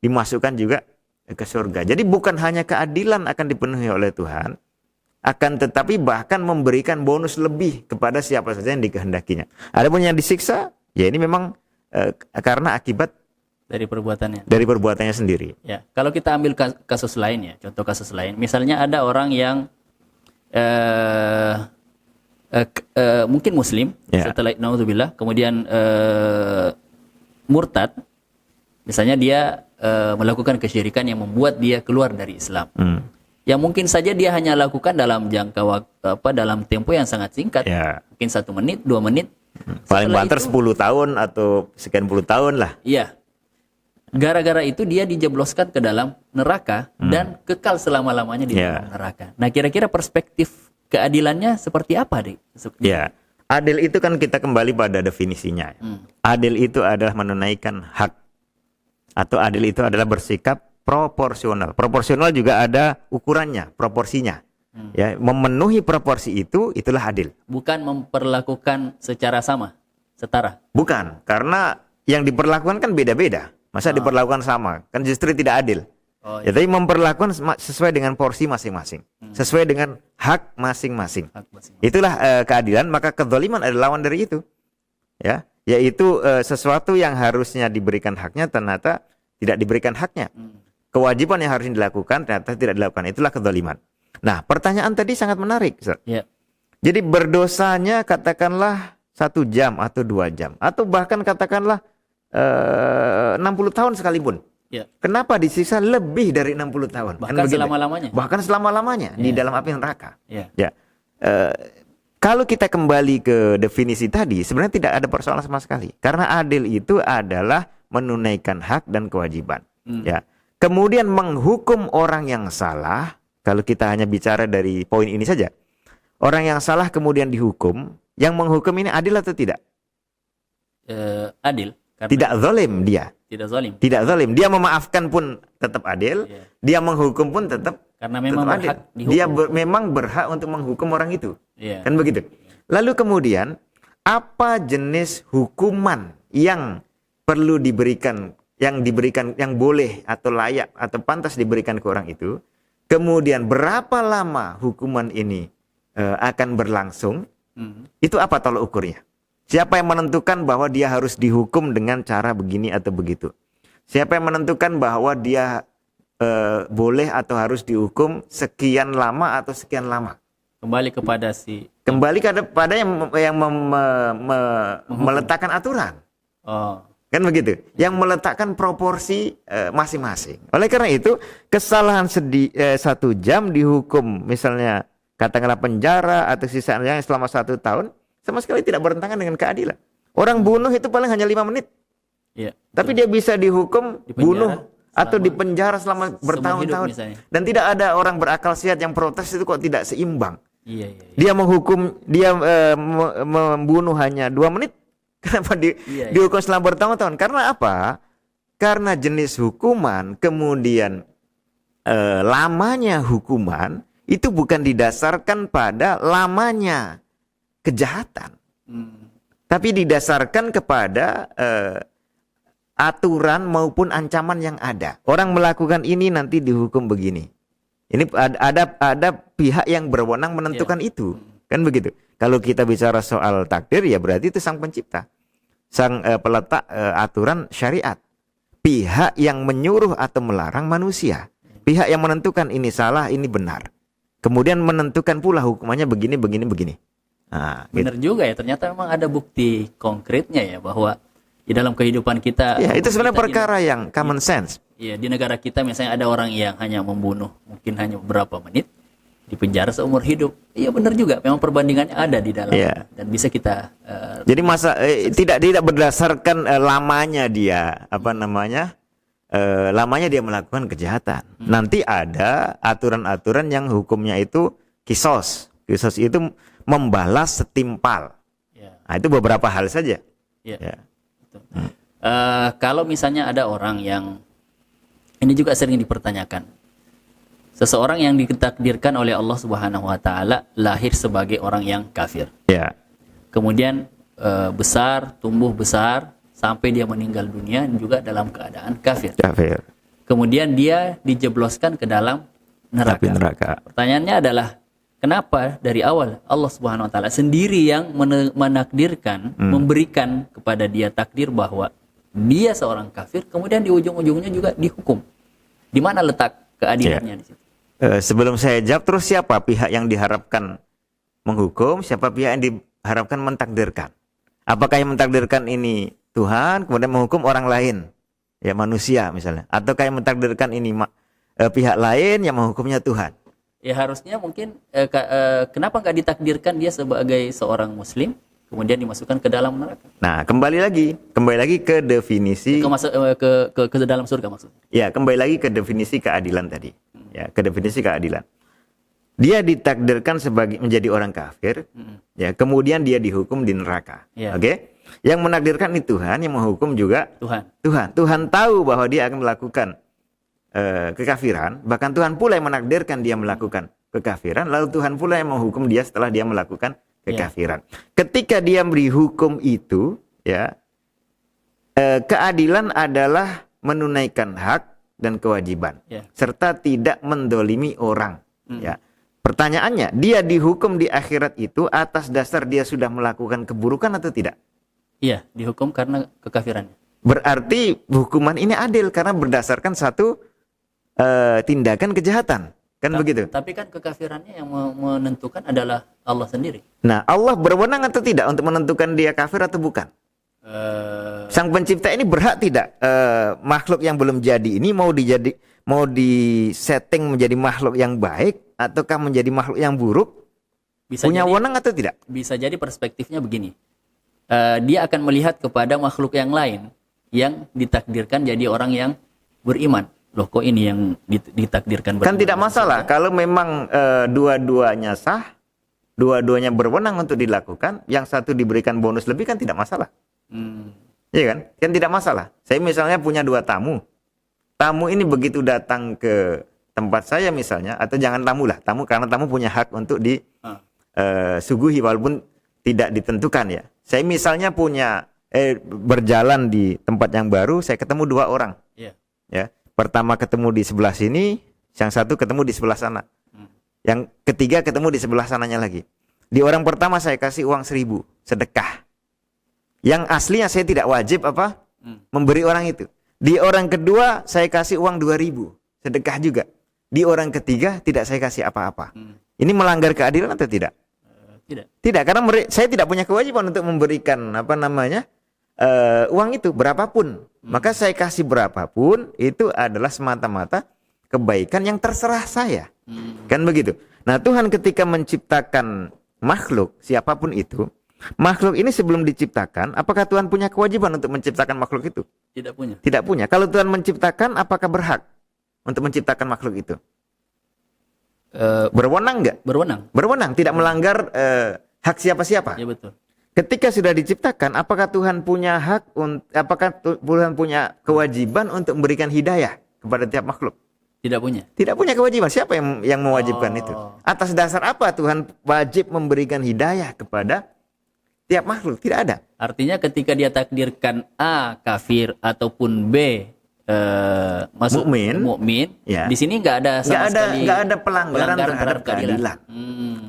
[SPEAKER 1] dimasukkan juga ke surga. Jadi bukan hanya keadilan akan dipenuhi oleh Tuhan, akan tetapi bahkan memberikan bonus lebih kepada siapa saja yang dikehendakinya. Adapun yang disiksa, ya ini memang karena akibat
[SPEAKER 2] dari perbuatannya
[SPEAKER 1] sendiri.
[SPEAKER 2] Ya, kalau kita ambil kasus lain, ya, contoh kasus lain, misalnya ada orang yang mungkin muslim, setelah naudzubillah, kemudian murtad, misalnya dia melakukan kesyirikan yang membuat dia keluar dari Islam. Yang mungkin saja dia hanya lakukan dalam jangka waktu dalam tempo yang sangat singkat, mungkin 1 menit, 2 menit.
[SPEAKER 1] Paling banter 10 tahun atau sekian puluh tahun lah.
[SPEAKER 2] Iya. Gara-gara itu dia dijebloskan ke dalam neraka dan kekal selama-lamanya di dalam neraka. Nah, kira-kira perspektif keadilannya seperti apa, Dik?
[SPEAKER 1] Ya, adil itu kan kita kembali pada definisinya. Adil itu adalah menunaikan hak. Atau adil itu adalah bersikap proporsional. Proporsional juga ada ukurannya, proporsinya. Ya, memenuhi proporsi itu, itulah adil.
[SPEAKER 2] Bukan memperlakukan secara sama, setara.
[SPEAKER 1] Bukan, karena yang diperlakukan kan beda-beda. Masa diperlakukan sama? Kan justru tidak adil. Ya, tapi memperlakukan sesuai dengan porsi masing-masing, sesuai dengan hak masing-masing. Itulah keadilan. Maka kezaliman adalah lawan dari itu, ya, yaitu sesuatu yang harusnya diberikan haknya ternyata tidak diberikan haknya. Kewajiban yang harus dilakukan ternyata tidak dilakukan. Itulah kezaliman. Nah, pertanyaan tadi sangat menarik, Ustaz. Jadi berdosanya katakanlah 1 jam atau 2 jam, atau bahkan katakanlah 60 tahun sekalipun. Kenapa disiksa lebih dari 60 tahun?
[SPEAKER 2] Bahkan selama-lamanya.
[SPEAKER 1] Bahkan selama-lamanya di dalam api neraka. Ya. Kalau kita kembali ke definisi tadi, sebenarnya tidak ada persoalan sama sekali. Karena adil itu adalah menunaikan hak dan kewajiban. Ya. Kemudian menghukum orang yang salah, kalau kita hanya bicara dari poin ini saja. Orang yang salah kemudian dihukum, yang menghukum ini adil atau tidak?
[SPEAKER 2] Adil.
[SPEAKER 1] Tidak zalim dia. Tidak zalim. Dia memaafkan pun tetap adil. Dia menghukum pun tetap
[SPEAKER 2] karena memang
[SPEAKER 1] adil. Dia memang berhak untuk menghukum orang itu. Kan begitu. Lalu kemudian apa jenis hukuman yang perlu diberikan, yang boleh atau layak atau pantas diberikan ke orang itu? Kemudian berapa lama hukuman ini akan berlangsung? Itu apa tolak ukurnya? Siapa yang menentukan bahwa dia harus dihukum dengan cara begini atau begitu? Siapa yang menentukan bahwa dia boleh atau harus dihukum sekian lama atau sekian lama?
[SPEAKER 2] Kembali kepada
[SPEAKER 1] yang meletakkan aturan. Kan begitu? Yang meletakkan proporsi masing-masing. Oleh karena itu, kesalahan 1 jam dihukum misalnya katakanlah penjara atau sisanya selama 1 tahun, sama sekali tidak bertentangan dengan keadilan. Orang bunuh itu paling hanya 5 menit. Tapi dia bisa dihukum bunuh atau dipenjara selama bertahun-tahun. Dan tidak ada orang berakal sehat yang protes itu kok tidak seimbang. Dia menghukum, dia membunuh hanya 2 menit. Kenapa dihukum selama bertahun-tahun? Karena apa? Karena jenis hukuman, kemudian lamanya hukuman itu bukan didasarkan pada lamanya kejahatan, tapi didasarkan kepada aturan maupun ancaman yang ada. Orang melakukan ini nanti dihukum begini. Ini ada pihak yang berwenang menentukan itu, kan begitu. Kalau kita bicara soal takdir, ya berarti itu sang pencipta, sang peletak aturan syariat. pihak yang menyuruh atau melarang manusia. Pihak yang menentukan ini salah, ini benar. Kemudian menentukan pula hukumannya begini, begini, begini. Nah,
[SPEAKER 2] Benar juga ya, ternyata memang ada bukti konkretnya ya bahwa di dalam kehidupan kita.
[SPEAKER 1] Ya, itu sebenarnya
[SPEAKER 2] kita
[SPEAKER 1] perkara yang common sense.
[SPEAKER 2] Iya, di negara kita misalnya ada orang yang hanya membunuh mungkin hanya beberapa menit di penjara seumur hidup. Iya benar juga, memang perbandingannya ada di dalam dan bisa kita.
[SPEAKER 1] Jadi tidak berdasarkan lamanya dia lamanya dia melakukan kejahatan. Nanti ada aturan-aturan yang hukumnya itu kisos. Kisos itu membalas setimpal. Nah, itu beberapa hal saja.
[SPEAKER 2] Betul. Kalau misalnya ada orang yang ini juga sering dipertanyakan. Seseorang yang ditakdirkan oleh Allah Subhanahu wa taala lahir sebagai orang yang kafir.
[SPEAKER 1] Ya.
[SPEAKER 2] Kemudian tumbuh besar sampai dia meninggal dunia juga dalam keadaan kafir.
[SPEAKER 1] Kafir.
[SPEAKER 2] Kemudian dia dijebloskan ke dalam neraka. Pertanyaannya adalah kenapa dari awal Allah Subhanahu wa taala sendiri yang menakdirkan, memberikan kepada dia takdir bahwa dia seorang kafir, kemudian di ujung-ujungnya juga dihukum. Di mana letak keadilannya di situ?
[SPEAKER 1] Sebelum saya jawab, terus siapa pihak yang diharapkan menghukum, siapa pihak yang diharapkan mentakdirkan? Apakah yang mentakdirkan ini Tuhan, kemudian menghukum orang lain, ya manusia misalnya, ataukah yang mentakdirkan ini pihak lain yang menghukumnya Tuhan?
[SPEAKER 2] Ya harusnya mungkin kenapa nggak ditakdirkan dia sebagai seorang Muslim, kemudian dimasukkan ke dalam neraka?
[SPEAKER 1] Nah, kembali lagi ke definisi
[SPEAKER 2] ke dalam surga maksudnya.
[SPEAKER 1] Ya, kembali lagi ke definisi keadilan tadi. Ya, ke definisi keadilan. Dia ditakdirkan sebagai menjadi orang kafir, ya, kemudian dia dihukum di neraka. Oke? Yang menakdirkan itu Tuhan, yang menghukum juga Tuhan. Tuhan tahu bahwa dia akan melakukan kekafiran, bahkan Tuhan pula yang menakdirkan dia melakukan kekafiran, lalu Tuhan pula yang menghukum dia setelah dia melakukan kekafiran. Ketika dia beri hukum itu, ya, keadilan adalah menunaikan hak dan kewajiban, serta tidak mendolimi orang. Ya. Pertanyaannya, dia dihukum di akhirat itu atas dasar dia sudah melakukan keburukan atau tidak?
[SPEAKER 2] Iya, dihukum karena kekafirannya.
[SPEAKER 1] Berarti hukuman ini adil karena berdasarkan satu tindakan kejahatan. Kan begitu?
[SPEAKER 2] Tapi kan kekafirannya yang menentukan adalah Allah sendiri.
[SPEAKER 1] Nah, Allah berwenang atau tidak untuk menentukan dia kafir atau bukan? Sang pencipta ini berhak tidak makhluk yang belum jadi ini mau disetting menjadi makhluk yang baik ataukah menjadi makhluk yang buruk? Punya wewenang atau tidak?
[SPEAKER 2] Bisa jadi perspektifnya begini. Dia akan melihat kepada makhluk yang lain yang ditakdirkan jadi orang yang beriman. Loh, kok ini yang ditakdirkan beriman?
[SPEAKER 1] Kan tidak masalah kalau memang dua-duanya sah, dua-duanya berwenang untuk dilakukan, yang satu diberikan bonus lebih kan tidak masalah. Iya kan? Kan tidak masalah. Saya misalnya punya 2 tamu. Tamu ini begitu datang ke tempat saya misalnya, atau jangan tamu lah, tamu karena tamu punya hak untuk disuguhi walaupun tidak ditentukan ya. Saya misalnya berjalan di tempat yang baru, saya ketemu 2 orang. Ya. Pertama ketemu di sebelah sini, yang satu ketemu di sebelah sana. Yang ketiga ketemu di sebelah sananya lagi. Di orang pertama saya kasih uang 1.000 sedekah. Yang aslinya saya tidak wajib memberi orang itu. Di orang kedua saya kasih uang 2.000 sedekah juga. Di orang ketiga tidak saya kasih apa-apa. Ini melanggar keadilan atau tidak? Tidak, karena saya tidak punya kewajiban untuk memberikan uang itu berapapun. Maka saya kasih berapapun itu adalah semata-mata kebaikan yang terserah saya. Kan begitu. Nah, Tuhan ketika menciptakan makhluk siapapun itu, makhluk ini sebelum diciptakan, apakah Tuhan punya kewajiban untuk menciptakan makhluk itu?
[SPEAKER 2] Tidak punya.
[SPEAKER 1] Tidak punya. Kalau Tuhan menciptakan, apakah berhak untuk menciptakan makhluk itu? Berwenang enggak? Berwenang, tidak melanggar hak siapa-siapa.
[SPEAKER 2] Ya, betul.
[SPEAKER 1] Ketika sudah diciptakan, apakah Tuhan punya hak, apakah Tuhan punya kewajiban untuk memberikan hidayah kepada tiap makhluk?
[SPEAKER 2] Tidak punya.
[SPEAKER 1] Tidak punya kewajiban. Siapa yang mewajibkan itu? Atas dasar apa Tuhan wajib memberikan hidayah kepada tiap makhluk? Tidak ada.
[SPEAKER 2] Artinya ketika dia takdirkan A kafir ataupun B masuk mukmin,
[SPEAKER 1] ya.
[SPEAKER 2] di sini nggak ada sama sekali
[SPEAKER 1] nggak ada pelanggaran terhadap keadilan.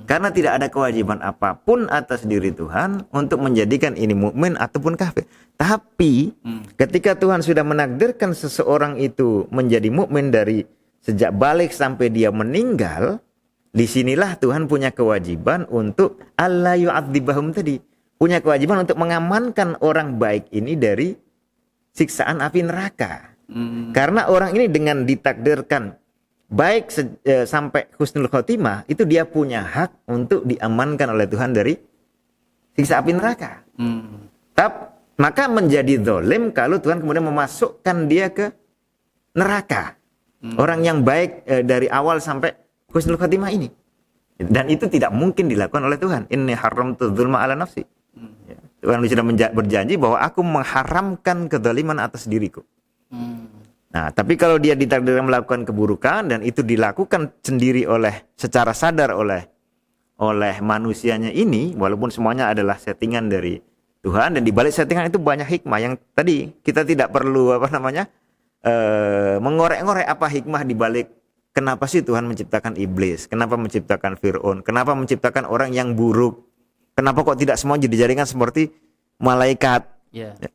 [SPEAKER 1] Karena tidak ada kewajiban apapun atas diri Tuhan untuk menjadikan ini mukmin ataupun kafir. Tapi ketika Tuhan sudah menakdirkan seseorang itu menjadi mukmin dari sejak balik sampai dia meninggal, disinilah Tuhan punya kewajiban untuk alla yu'adzibahum tadi, punya kewajiban untuk mengamankan orang baik ini dari siksaan api neraka. Karena orang ini dengan ditakdirkan baik sampai husnul khotimah, itu dia punya hak untuk diamankan oleh Tuhan dari siksa api neraka. Maka menjadi zalim kalau Tuhan kemudian memasukkan dia ke neraka. Orang yang baik dari awal sampai husnul khotimah ini. Dan itu tidak mungkin dilakukan oleh Tuhan. Inni haramtu dzulma ala nafsi. Tuhan sudah berjanji bahwa aku mengharamkan kezaliman atas diriku. Nah, tapi kalau dia ditakdirkan melakukan keburukan dan itu dilakukan sendiri secara sadar oleh manusianya ini, walaupun semuanya adalah settingan dari Tuhan, dan di balik settingan itu banyak hikmah yang tadi kita tidak perlu mengorek-ngorek apa hikmah di balik kenapa sih Tuhan menciptakan iblis, kenapa menciptakan Fir'aun, kenapa menciptakan orang yang buruk, kenapa kok tidak semua dijadikan seperti malaikat.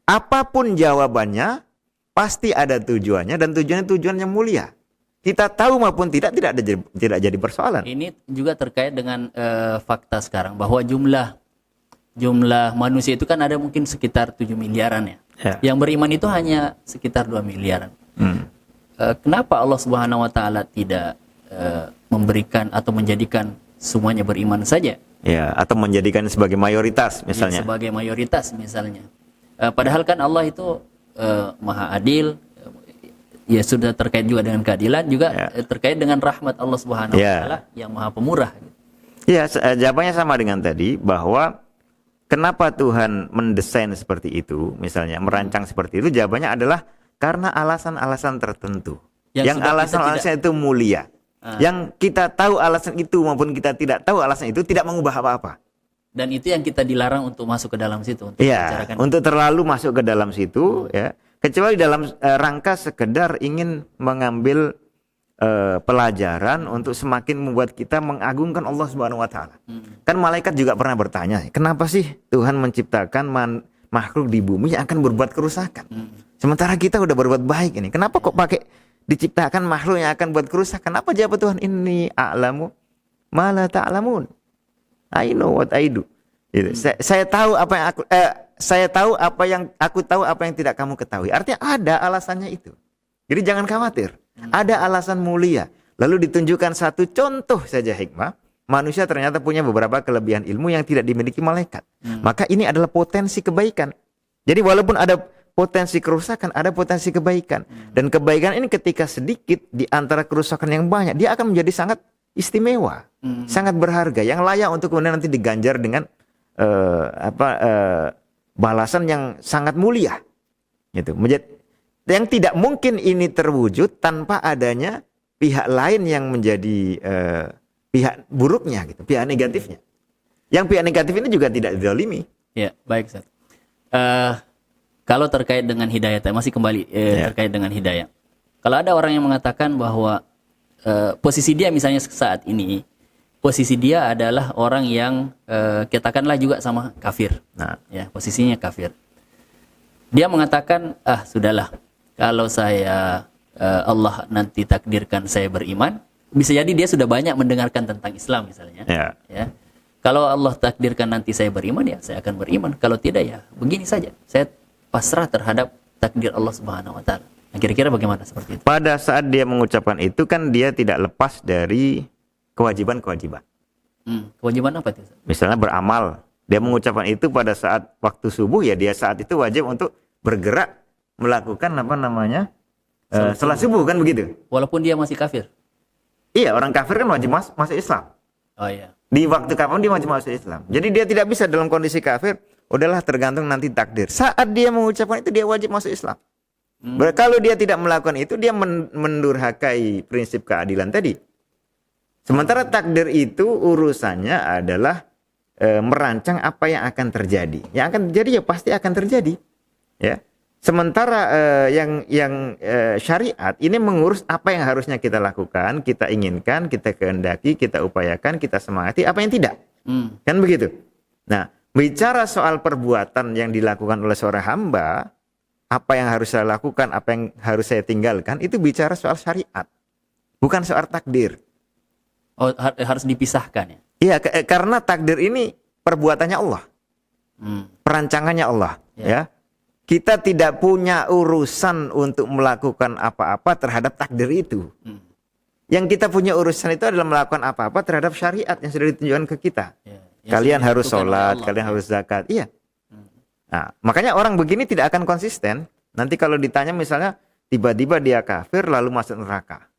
[SPEAKER 1] Apapun jawabannya pasti ada tujuannya, dan tujuannya mulia. Kita tahu maupun tidak jadi persoalan. Ini
[SPEAKER 2] juga terkait dengan fakta sekarang bahwa jumlah manusia itu kan ada mungkin sekitar 7 miliaran ya. Yang beriman itu hanya sekitar 2 miliaran. Kenapa Allah Subhanahu wa taala tidak memberikan atau menjadikan semuanya beriman saja?
[SPEAKER 1] Ya, atau menjadikan sebagai mayoritas misalnya.
[SPEAKER 2] Ya, sebagai mayoritas misalnya. Padahal kan Allah itu Maha Adil, ya sudah terkait juga dengan keadilan, juga terkait dengan rahmat Allah Subhanahu wa taala yang Maha Pemurah.
[SPEAKER 1] Ya, jawabannya sama dengan tadi, bahwa kenapa Tuhan mendesain seperti itu, misalnya merancang seperti itu, jawabannya adalah karena alasan-alasan tertentu. Yang alasan-alasan itu mulia. Yang kita tahu alasan itu maupun kita tidak tahu alasan itu tidak mengubah apa-apa.
[SPEAKER 2] Dan itu yang kita dilarang untuk masuk ke dalam situ.
[SPEAKER 1] Untuk terlalu masuk ke dalam situ, ya. Kecuali dalam rangka sekedar ingin mengambil pelajaran untuk semakin membuat kita mengagungkan Allah Subhanahu wa taala. Kan malaikat juga pernah bertanya, kenapa sih Tuhan menciptakan makhluk di bumi yang akan berbuat kerusakan? Sementara kita udah berbuat baik ini. Kenapa kok pakai diciptakan makhluk yang akan buat kerusakan? Apa jawab Tuhan? Inni a'lamu ma la ta'lamun. I know what I do. Gitu. Saya tahu apa yang aku tahu apa yang tidak kamu ketahui. Artinya ada alasannya itu. Jadi jangan khawatir. Ada alasan mulia. Lalu ditunjukkan satu contoh saja hikmah. Manusia ternyata punya beberapa kelebihan ilmu yang tidak dimiliki malaikat. Maka ini adalah potensi kebaikan. Jadi walaupun ada potensi kerusakan, ada potensi kebaikan. Dan kebaikan ini ketika sedikit di antara kerusakan yang banyak, dia akan menjadi sangat istimewa, sangat berharga, yang layak untuk kemudian nanti diganjar dengan balasan yang sangat mulia. Gitu. Yang tidak mungkin ini terwujud tanpa adanya pihak lain yang menjadi pihak buruknya, gitu, pihak negatifnya. Yang pihak negatif ini juga tidak dizalimi.
[SPEAKER 2] Ya, baik, Ustaz. Kalau terkait dengan hidayah, masih kembali terkait dengan hidayah. Kalau ada orang yang mengatakan bahwa posisi dia misalnya saat ini, posisi dia adalah orang yang katakanlah juga sama kafir. Ya, posisinya kafir. Dia mengatakan, sudahlah, kalau saya Allah nanti takdirkan saya beriman, bisa jadi dia sudah banyak mendengarkan tentang Islam misalnya. Ya. Kalau Allah takdirkan nanti saya beriman, ya saya akan beriman. Kalau tidak, ya begini saja. Saya pasrah terhadap takdir Allah Subhanahu wa taala. Nah, kira-kira bagaimana seperti itu?
[SPEAKER 1] Pada saat dia mengucapkan itu kan dia tidak lepas dari kewajiban-kewajiban.
[SPEAKER 2] Kewajiban apa itu?
[SPEAKER 1] Misalnya beramal. Dia mengucapkan itu pada saat waktu subuh, ya dia saat itu wajib untuk bergerak melakukan salat subuh, kan begitu?
[SPEAKER 2] Walaupun dia masih kafir.
[SPEAKER 1] Iya, orang kafir kan wajib masuk Islam.
[SPEAKER 2] Oh iya.
[SPEAKER 1] Di waktu kapan dia wajib masuk Islam. Jadi dia tidak bisa dalam kondisi kafir, udahlah tergantung nanti takdir. Saat dia mengucapkan itu dia wajib masuk Islam. Kalau dia tidak melakukan itu, dia mendurhakai prinsip keadilan tadi. Sementara takdir itu urusannya adalah merancang apa yang akan terjadi. Yang akan terjadi ya pasti akan terjadi. Ya. Sementara syariat ini mengurus apa yang harusnya kita lakukan, kita inginkan, kita kehendaki, kita upayakan, kita semangati, apa yang tidak. Kan begitu. Nah, bicara soal perbuatan yang dilakukan oleh seorang hamba, apa yang harus saya lakukan, apa yang harus saya tinggalkan, itu bicara soal syariat, bukan soal takdir.
[SPEAKER 2] Oh, harus dipisahkan ya?
[SPEAKER 1] Iya, karena takdir ini perbuatannya Allah, perancangannya Allah. Ya, kita tidak punya urusan untuk melakukan apa-apa terhadap takdir itu. Yang kita punya urusan itu adalah melakukan apa-apa terhadap syariat yang sudah ditunjukkan ke kita. Kalian harus sholat, kalian harus zakat. Iya. Nah, makanya orang begini tidak akan konsisten. Nanti kalau ditanya misalnya tiba-tiba dia kafir lalu masuk neraka.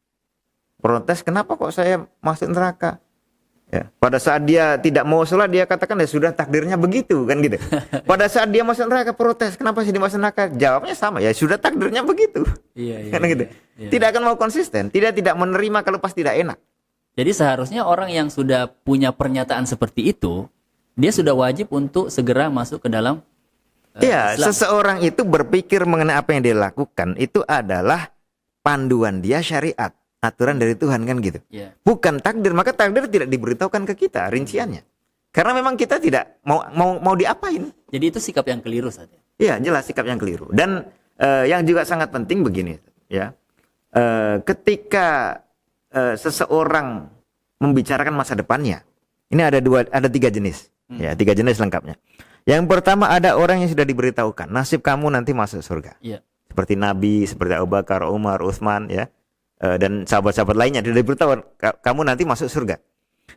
[SPEAKER 1] Protes, kenapa kok saya masuk neraka? Ya, pada saat dia tidak mau sholat dia katakan ya sudah takdirnya begitu, kan gitu. Pada saat dia masuk neraka protes, kenapa sih dia masuk neraka? Jawabnya sama, ya sudah takdirnya begitu. Kan gitu. Tidak akan mau konsisten, tidak menerima kalau pas tidak enak.
[SPEAKER 2] Jadi seharusnya orang yang sudah punya pernyataan seperti itu, dia sudah wajib untuk segera masuk ke dalam
[SPEAKER 1] Islam. Seseorang itu berpikir mengenai apa yang dia lakukan itu adalah panduan dia syariat. Aturan dari Tuhan, kan gitu. Bukan takdir, maka takdir tidak diberitahukan ke kita rinciannya. Karena memang kita tidak mau diapain.
[SPEAKER 2] Jadi itu sikap yang keliru saja.
[SPEAKER 1] Iya, jelas sikap yang keliru. Dan yang juga sangat penting begini, ya. Ketika seseorang membicarakan masa depannya, ini ada 3 jenis. Ya, 3 jenis lengkapnya. Yang pertama ada orang yang sudah diberitahukan nasib kamu nanti masuk surga. Seperti Nabi, seperti Abu Bakar, Umar, Utsman, ya. Dan sahabat-sahabat lainnya sudah diberitahu kamu nanti masuk surga.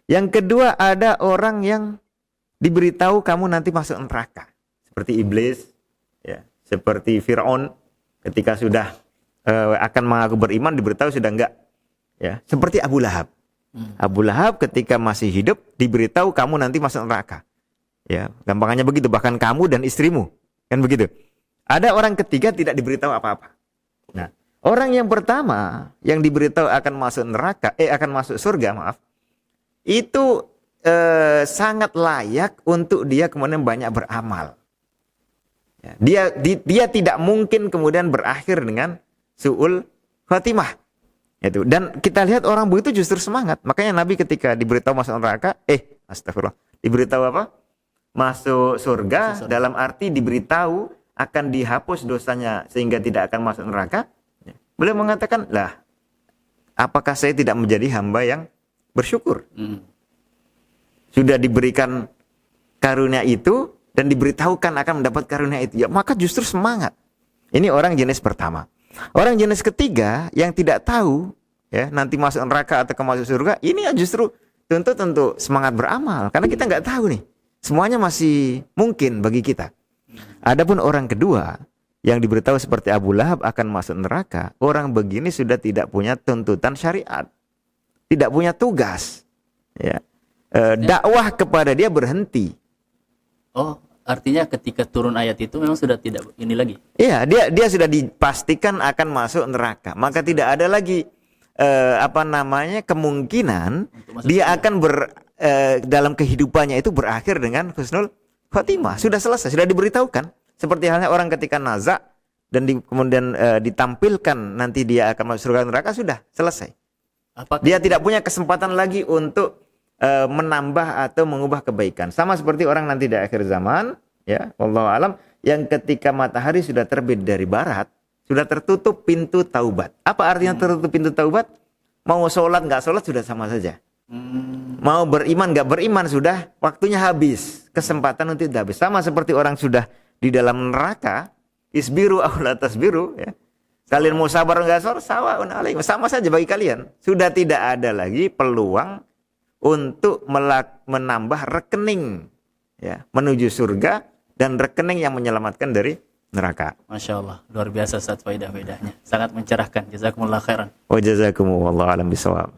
[SPEAKER 1] Yang kedua ada orang yang diberitahu kamu nanti masuk neraka, seperti iblis, ya, seperti Fir'aun ketika sudah akan mengaku beriman diberitahu sudah enggak, ya, seperti Abu Lahab. Abu Lahab ketika masih hidup diberitahu kamu nanti masuk neraka, ya, gampangannya begitu, bahkan kamu dan istrimu, kan begitu. Ada orang ketiga tidak diberitahu apa-apa. Nah, orang yang pertama yang diberitahu akan masuk neraka, akan masuk surga, maaf, itu sangat layak untuk dia kemudian banyak beramal. Ya, dia tidak mungkin kemudian berakhir dengan su'ul khatimah. Itu. Dan kita lihat orang begitu justru semangat. Makanya Nabi ketika diberitahu masuk neraka, astagfirullah, diberitahu apa? Masuk surga, dalam arti diberitahu akan dihapus dosanya sehingga tidak akan masuk neraka. Beliau mengatakan, lah, apakah saya tidak menjadi hamba yang bersyukur? Sudah diberikan karunia itu dan diberitahukan akan mendapat karunia itu, ya maka justru semangat. Ini orang jenis pertama. Orang jenis ketiga yang tidak tahu, ya, nanti masuk neraka atau masuk surga, ini ya justru tentu semangat beramal karena kita nggak tahu nih, semuanya masih mungkin bagi kita. Adapun orang kedua yang diberitahu seperti Abu Lahab akan masuk neraka, orang begini sudah tidak punya tuntutan syariat, tidak punya tugas, ya. Dakwah kepada dia berhenti.
[SPEAKER 2] Oh, artinya ketika turun ayat itu memang sudah tidak ini lagi. Iya,
[SPEAKER 1] dia sudah dipastikan akan masuk neraka, maka tidak ada lagi kemungkinan dia akan dalam kehidupannya itu berakhir dengan husnul khatimah. Sudah selesai, sudah diberitahukan. Seperti halnya orang ketika nazak dan kemudian ditampilkan nanti dia akan masuk surga neraka, sudah selesai. Dia tidak punya kesempatan lagi untuk menambah atau mengubah kebaikan. Sama seperti orang nanti di akhir zaman, ya, wallahu alam, yang ketika matahari sudah terbit dari barat, sudah tertutup pintu taubat. Apa artinya tertutup pintu taubat? Mau sholat nggak sholat sudah sama saja. Mau beriman nggak beriman sudah waktunya habis, kesempatan untuk habis. Sama seperti orang sudah di dalam neraka, isbiru aw la tasbiru, ya. Kalian mau sabar enggak sabar, sawaun alaikum, sama saja bagi kalian. Sudah tidak ada lagi peluang untuk menambah rekening, ya, menuju surga dan rekening yang menyelamatkan dari neraka.
[SPEAKER 2] Masya Allah, luar biasa Ustaz faidah-faidahnya. Sangat mencerahkan. Jazakumullah khairan.
[SPEAKER 1] Wa jazakumullah alam bisawab.